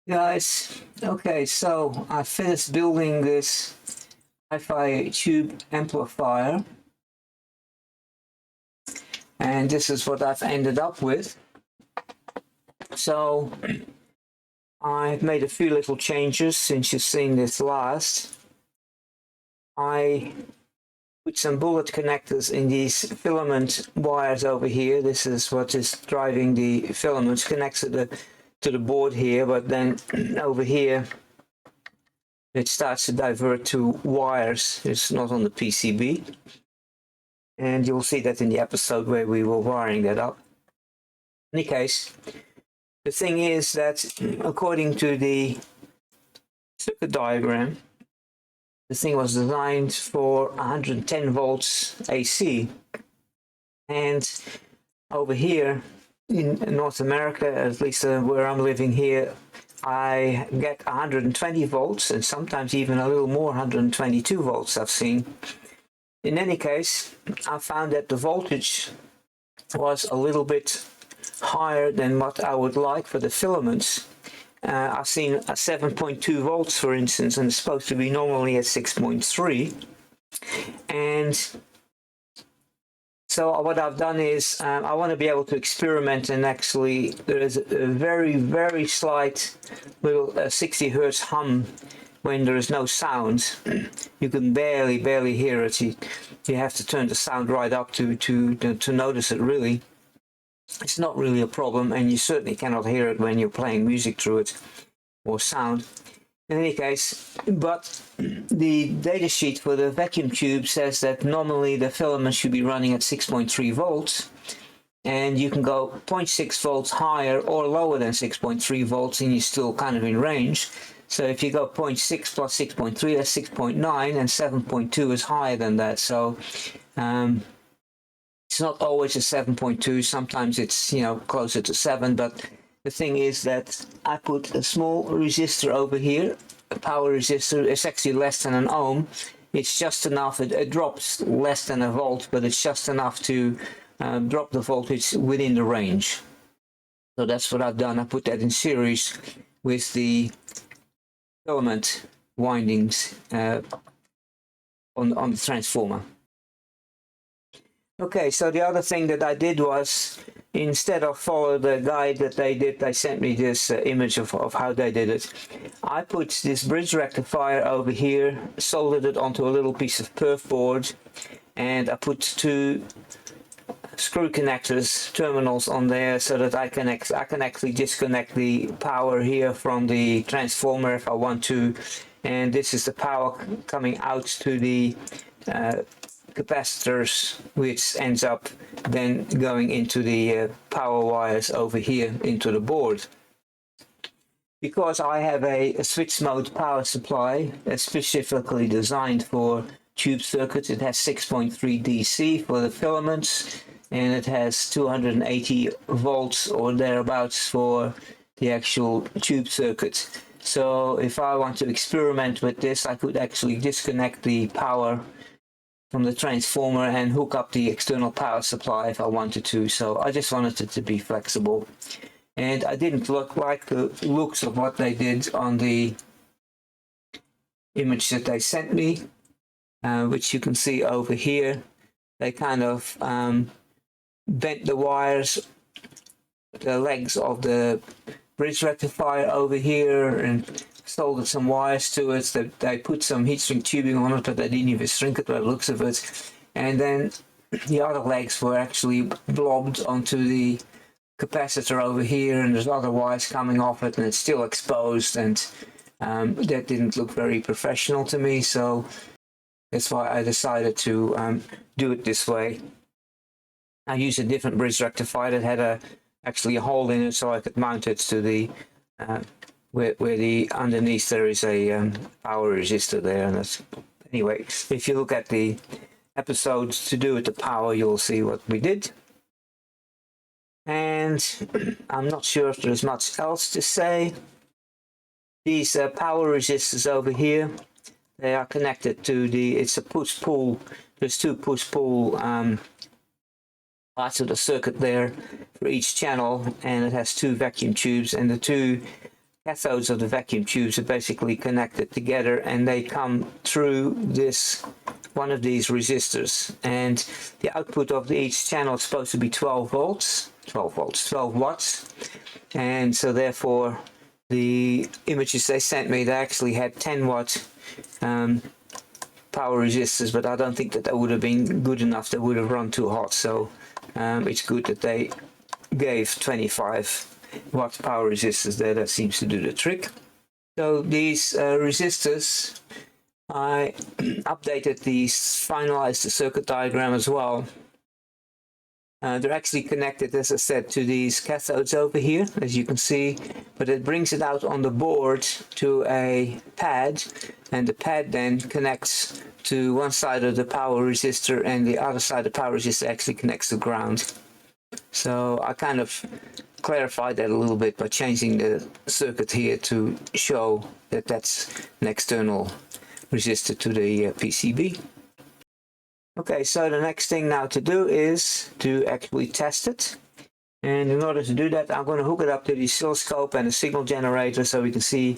Guys, okay, so I finished building this HiFi tube amplifier, and this is what I've ended up with. So I've made a few little changes since you've seen this last. I put some bullet connectors in these filament wires over here. This is what is driving the filaments, connects to the board here, but then over here it starts to divert to wires. It's not on the PCB, and you'll see that in the episode where we were wiring that up. In any case, the thing is that according to the circuit diagram, the thing was designed for 110 volts AC, and over here in North America, at least where I'm living here, I get 120 volts and sometimes even a little more, 122 volts I've seen. In any case, I found that the voltage was a little bit higher than what I would like for the filaments. I've seen a 7.2 volts, for instance, and it's supposed to be normally at 6.3. And so what I've done is I want to be able to experiment, and actually there is a very, very slight little 60 hertz hum when there is no sound. You can barely hear it. You have to turn the sound right up to notice it, really. It's not really a problem, and you certainly cannot hear it when you're playing music through it or sound. In any case, but the datasheet for the vacuum tube says that normally the filament should be running at 6.3 volts, and you can go 0.6 volts higher or lower than 6.3 volts and you're still kind of in range. So if you go 0.6 plus 6.3, that's 6.9, and 7.2 is higher than that. So it's not always a 7.2, sometimes it's, closer to 7, but the thing is that I put a small resistor over here, a power resistor. It's actually less than an ohm. It's just enough, it drops less than a volt, but it's just enough to drop the voltage within the range. So that's what I've done. I put that in series with the filament windings on the transformer. Okay, so the other thing that I did was, instead of follow the guide that they did, they sent me this image of how they did it. I put this bridge rectifier over here, soldered it onto a little piece of perf board, and I put two screw connectors, terminals on there, so that I can actually disconnect the power here from the transformer if I want to. And this is the power coming out to the capacitors, which ends up then going into the power wires over here into the board. Because I have a switch mode power supply specifically designed for tube circuits, it has 6.3 DC for the filaments, and it has 280 volts or thereabouts for the actual tube circuit. So if I want to experiment with this, I could actually disconnect the power from the transformer and hook up the external power supply if I wanted to. So I just wanted it to be flexible, and I didn't like the looks of what they did on the image that they sent me, which you can see over here. They kind of bent the wires, the legs of the bridge rectifier over here, and soldered some wires to it. They put some heat shrink tubing on it, but they didn't even shrink it by the looks of it. And then the other legs were actually blobbed onto the capacitor over here, and there's other wires coming off it, and it's still exposed, and that didn't look very professional to me. So that's why I decided to do it this way. I used a different bridge rectifier that had actually a hole in it, so I could mount it to the where the underneath there is a power resistor there. And that's, anyway, if you look at the episodes to do with the power, you'll see what we did. And I'm not sure if there's much else to say. These power resistors over here, they are connected to it's a push-pull. There's two push-pull parts of the circuit there for each channel, and it has two vacuum tubes, and the two cathodes of the vacuum tubes are basically connected together, and they come through this one of these resistors, and the output of each channel is supposed to be 12 watts, and so therefore the images they sent me, they actually had 10 watt power resistors, but I don't think that would have been good enough. They would have run too hot, so it's good that they gave 25 watt power resistors there. That seems to do the trick. So these resistors, I updated these, finalized the circuit diagram as well. They're actually connected, as I said, to these cathodes over here, as you can see, but it brings it out on the board to a pad, and the pad then connects to one side of the power resistor, and the other side of the power resistor actually connects to ground. So I kind of clarified that a little bit by changing the circuit here to show that that's an external resistor to the PCB. Okay, so the next thing now to do is to actually test it. And in order to do that, I'm going to hook it up to the oscilloscope and the signal generator so we can see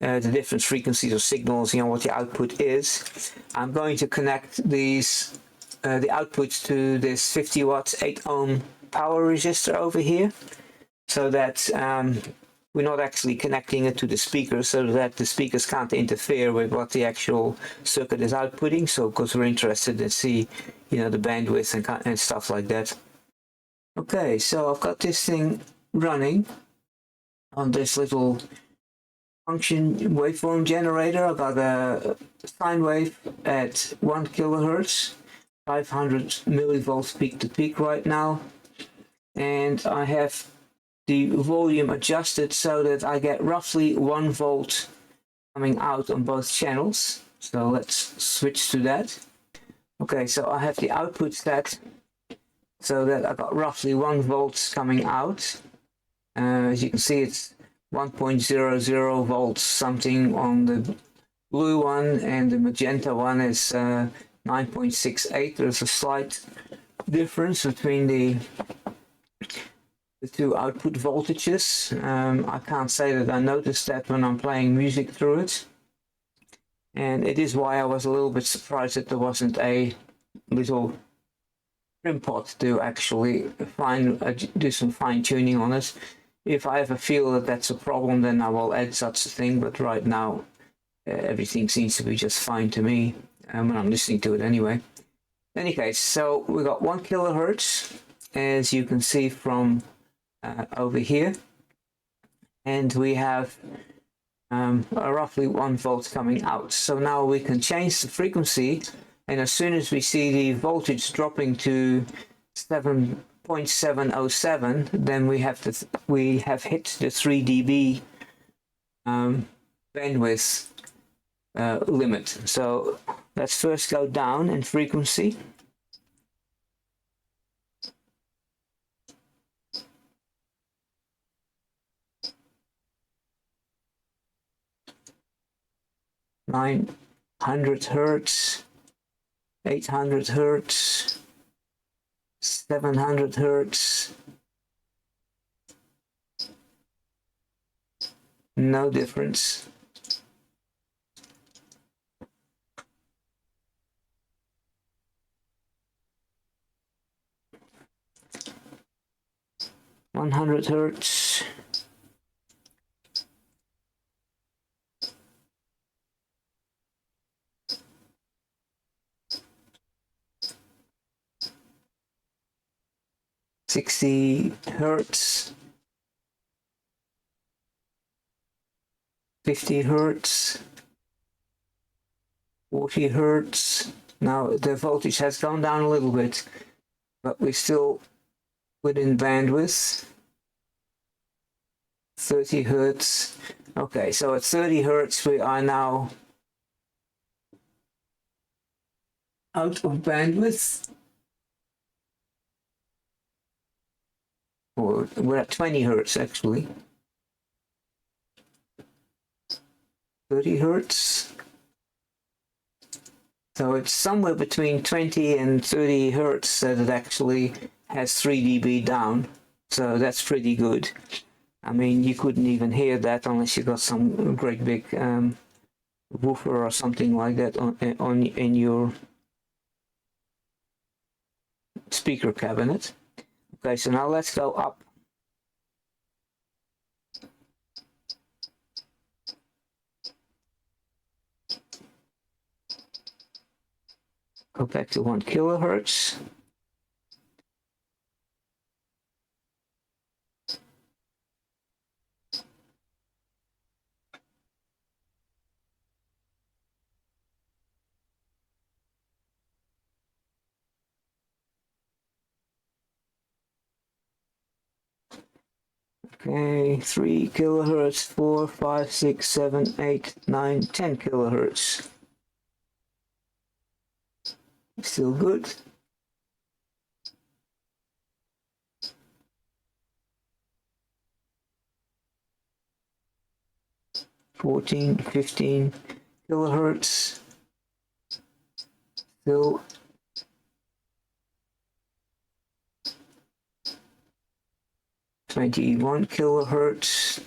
the different frequencies of signals, what the output is. I'm going to connect these the outputs to this 50 watts 8 ohm power resistor over here, so that we're not actually connecting it to the speakers, so that the speakers can't interfere with what the actual circuit is outputting. So because we're interested in see the bandwidth and stuff like that. Okay, so I've got this thing running on this little function waveform generator. I've got a sine wave at 1 kilohertz, 500 millivolts peak to peak right now, and I have the volume adjusted so that I get roughly 1 volt coming out on both channels. So let's switch to that. Okay, so I have the output set so that I got roughly 1 volt coming out. As you can see, it's 1.00 volts something on the blue one, and the magenta one is 9.68. There's a slight difference between the two output voltages. I can't say that I noticed that when I'm playing music through it, and it is why I was a little bit surprised that there wasn't a little trim pot to actually do some fine tuning on it. If I ever feel that that's a problem, then I will add such a thing, but right now everything seems to be just fine to me when I'm listening to it anyway. In any case, so we got 1 kilohertz, as you can see from over here, and we have roughly 1 volt coming out. So now we can change the frequency, and as soon as we see the voltage dropping to 7.707, then we have hit the 3 dB bandwidth limit. So let's first go down in frequency. Nine 100 hertz, 800 hertz, 700 hertz. No difference. (100 hertz). (60 hertz), 50 hertz, 40 hertz. Now the voltage has gone down a little bit, but we're still within bandwidth. 30 hertz. Okay, so at 30 hertz we are now out of bandwidth. Or we're at 20 hertz actually. 30 hertz. So it's somewhere between 20 and 30 hertz that it actually has 3 dB down. So that's pretty good. I mean, you couldn't even hear that unless you got some great big woofer or something like that in your speaker cabinet. Okay, so now let's go up. Go back to 1 kilohertz. Okay, 3 kilohertz, 4, 5, 6, 7, 8, 9, 10 kilohertz. Still good. $14, $15 kilohertz. Still $21 kilohertz,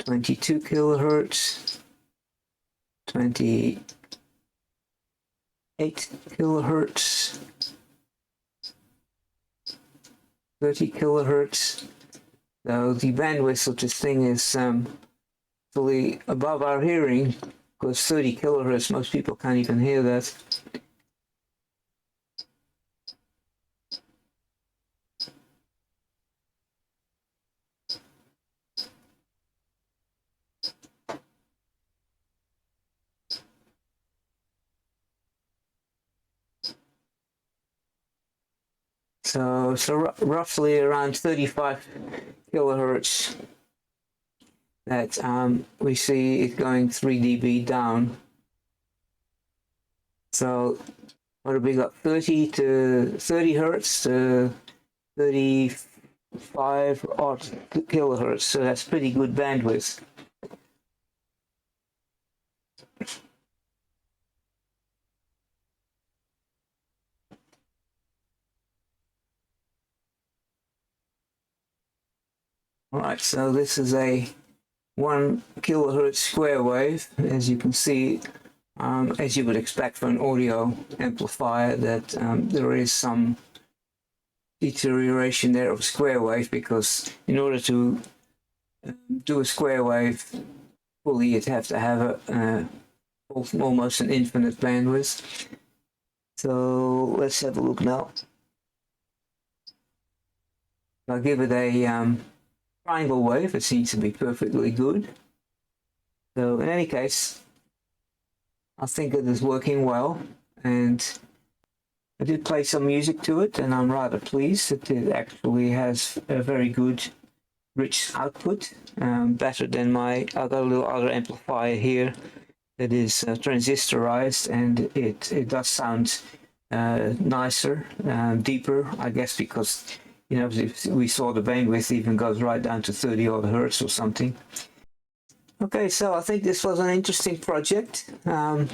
22 kilohertz, 28 kilohertz, 30 kilohertz. So the bandwidth of this thing is fully above our hearing, because 30 kilohertz, most people can't even hear that. So roughly around 35 kilohertz that we see it going 3 dB down. So what have we got? 30 hertz to 35 odd kilohertz. So that's pretty good bandwidth. Alright, so this is a 1 kilohertz square wave, as you can see, as you would expect for an audio amplifier, that there is some deterioration there of square wave, because in order to do a square wave fully, you'd have to have almost an infinite bandwidth. So let's have a look now. I'll give it a triangle wave. It seems to be perfectly good. So in any case, I think it is working well, and I did play some music to it, and I'm rather pleased that it actually has a very good rich output, better than I got a little other amplifier here that is transistorized, and it does sound nicer, deeper, I guess, because we saw the bandwidth even goes right down to 30 odd hertz or something. Okay, so I think this was an interesting project to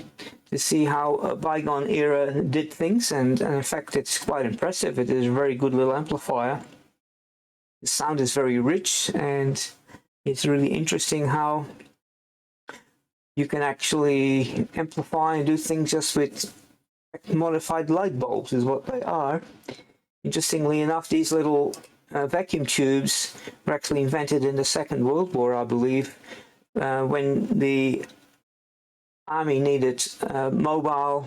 see how a bygone era did things, and in fact it's quite impressive. It is a very good little amplifier. The sound is very rich, and it's really interesting how you can actually amplify and do things just with modified light bulbs, is what they are. Interestingly enough, these little vacuum tubes were actually invented in the Second World War, I believe, when the army needed mobile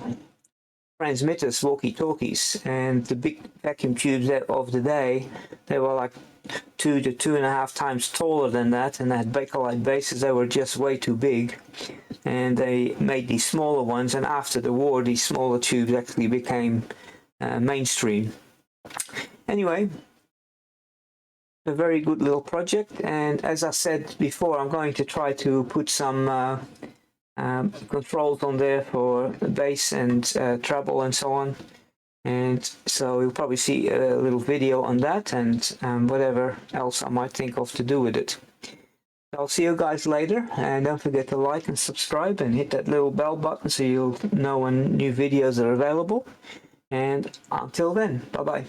transmitters, walkie-talkies, and the big vacuum tubes of the day, they were like 2 to 2.5 times taller than that, and they had Bakelite bases. They were just way too big, and they made these smaller ones, and after the war these smaller tubes actually became mainstream. Anyway, a very good little project, and as I said before, I'm going to try to put some controls on there for bass and treble and so on, and so you'll probably see a little video on that, and whatever else I might think of to do with it. I'll see you guys later, and don't forget to like and subscribe and hit that little bell button so you'll know when new videos are available, and until then, bye bye.